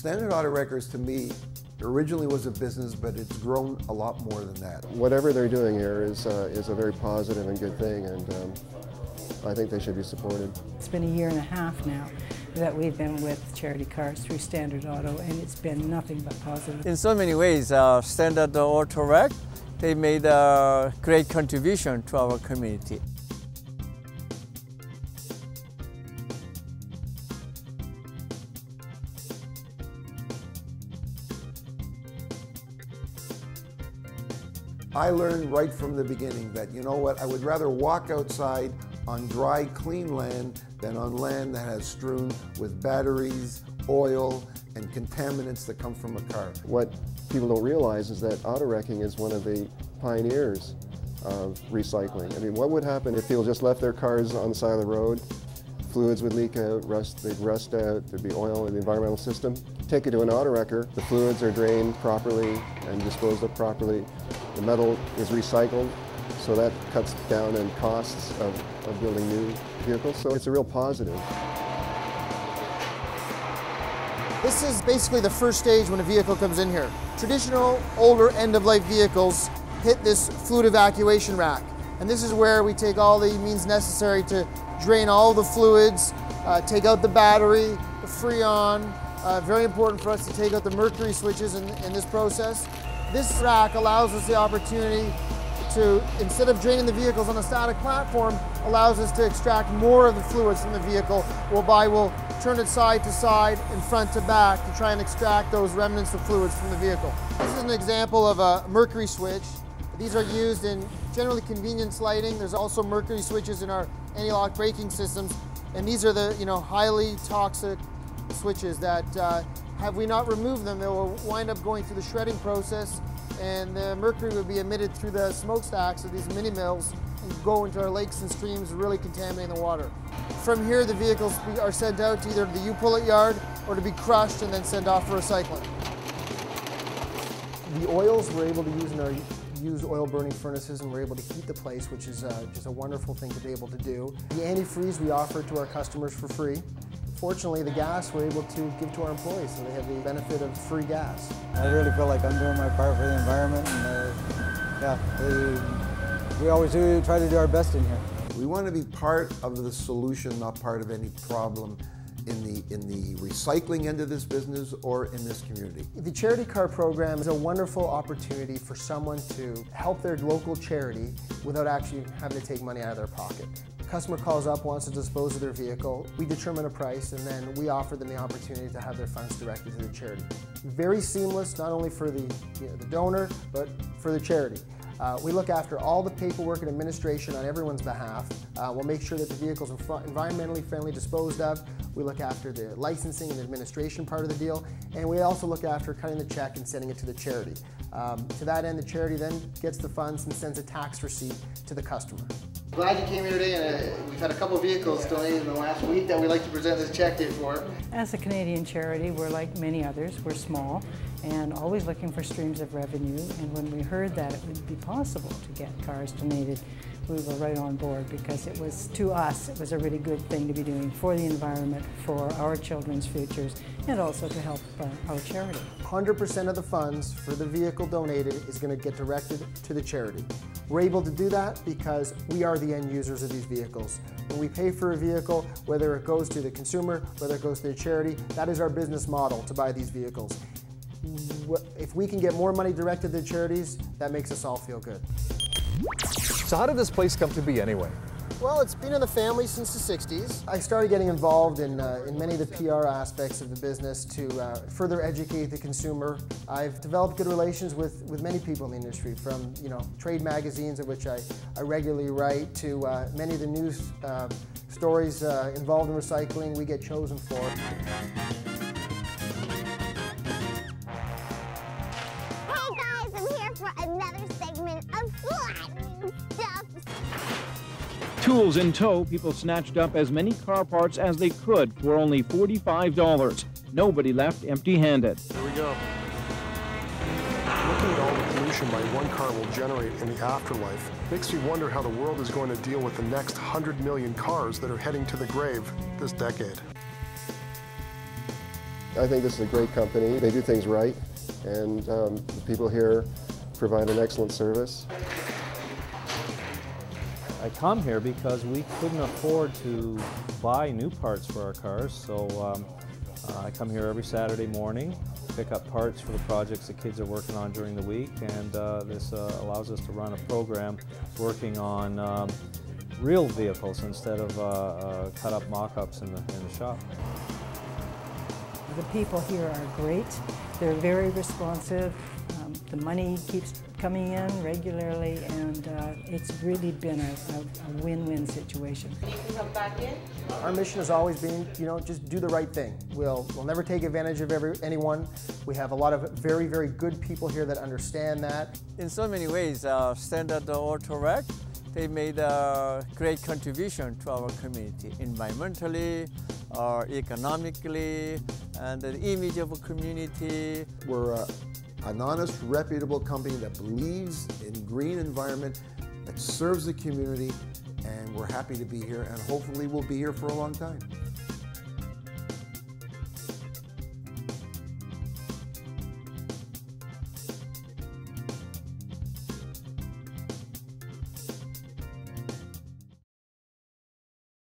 Standard Auto Wreckers, to me, originally was a business, but it's grown a lot more than that. Whatever they're doing here is a very positive and good thing, and I think they should be supported. It's been a year and a half now that we've been with Charity Cars through Standard Auto, and it's been nothing but positive. In so many ways, Standard Auto Wreck, they made a great contribution to our community. I learned right from the beginning that, you know what, I would rather walk outside on dry, clean land than on land that has strewn with batteries, oil, and contaminants that come from a car. What people don't realize is that auto wrecking is one of the pioneers of recycling. I mean, what would happen if people just left their cars on the side of the road? Fluids would leak out, they'd rust out, there'd be oil in the environmental system. Take it to an auto wrecker, the fluids are drained properly and disposed of properly. The metal is recycled, so that cuts down on costs of building new vehicles, so it's a real positive. This is basically the first stage when a vehicle comes in here. Traditional, older end-of-life vehicles hit this fluid evacuation rack, and this is where we take all the means necessary to drain all the fluids, take out the battery, the freon. Very important for us to take out the mercury switches in this process. This rack allows us the opportunity to, instead of draining the vehicles on a static platform, allows us to extract more of the fluids from the vehicle, whereby we'll turn it side to side and front to back to try and extract those remnants of fluids from the vehicle. This is an example of a mercury switch. These are used in generally convenience lighting. There's also mercury switches in our anti-lock braking systems, and these are the highly toxic switches that have we not removed them, they will wind up going through the shredding process, and the mercury would be emitted through the smokestacks of these mini mills and go into our lakes and streams, really contaminating the water. From here, the vehicles are sent out to either the U-Pullet yard or to be crushed and then sent off for recycling. The oils we're able to use in our used oil burning furnaces, and we're able to heat the place, which is just a wonderful thing to be able to do. The antifreeze we offer to our customers for free. Fortunately, the gas we're able to give to our employees, so they have the benefit of free gas. I really feel like I'm doing my part for the environment, and we always try to do our best in here. We want to be part of the solution, not part of any problem in the recycling end of this business or in this community. The Charity Car program is a wonderful opportunity for someone to help their local charity without actually having to take money out of their pocket. The customer calls up, wants to dispose of their vehicle, we determine a price, and then we offer them the opportunity to have their funds directed to the charity. Very seamless, not only for the donor, but for the charity. We look after all the paperwork and administration on everyone's behalf. We'll make sure that the vehicle's environmentally friendly disposed of. We look after the licensing and administration part of the deal, and we also look after cutting the check and sending it to the charity. To that end, the charity then gets the funds and sends a tax receipt to the customer. Glad you came here today, and we've had a couple of vehicles donated in the last week that we'd like to present this check to you for. As a Canadian charity, we're like many others, we're small and always looking for streams of revenue, and when we heard that it would be possible to get cars donated, we were right on board, because it was, to us, it was a really good thing to be doing for the environment, for our children's futures, and also to help our charity. 100% of the funds for the vehicle donated is going to get directed to the charity. We're able to do that because we are the end users of these vehicles. When we pay for a vehicle, whether it goes to the consumer, whether it goes to the charity, that is our business model to buy these vehicles. If we can get more money directed to the charities, that makes us all feel good. So how did this place come to be anyway? Well, it's been in the family since the 60s. I started getting involved in many of the PR aspects of the business to further educate the consumer. I've developed good relations with many people in the industry, from trade magazines, of which I regularly write, to many of the news stories involved in recycling we get chosen for. Hey guys, I'm here for another segment of Flat Stuff. Tools in tow, people snatched up as many car parts as they could for only $45. Nobody left empty-handed. Here we go. Looking at all the pollution my one car will generate in the afterlife makes me wonder how the world is going to deal with the next 100 million cars that are heading to the grave this decade. I think this is a great company. They do things right, and the people here provide an excellent service. I come here because we couldn't afford to buy new parts for our cars, so I come here every Saturday morning, pick up parts for the projects the kids are working on during the week, and this allows us to run a program working on real vehicles instead of cut-up mock-ups in the shop. The people here are great. They're very responsive. The money keeps coming in regularly, and it's really been a win-win situation. You can come back in. Our mission has always been, just do the right thing. We'll never take advantage of anyone. We have a lot of very, very good people here that understand that. In so many ways, Standard Auto Wreck, they made a great contribution to our community, environmentally, economically, and the image of a community. We're an honest, reputable company that believes in green environment, that serves the community, and we're happy to be here, and hopefully we'll be here for a long time.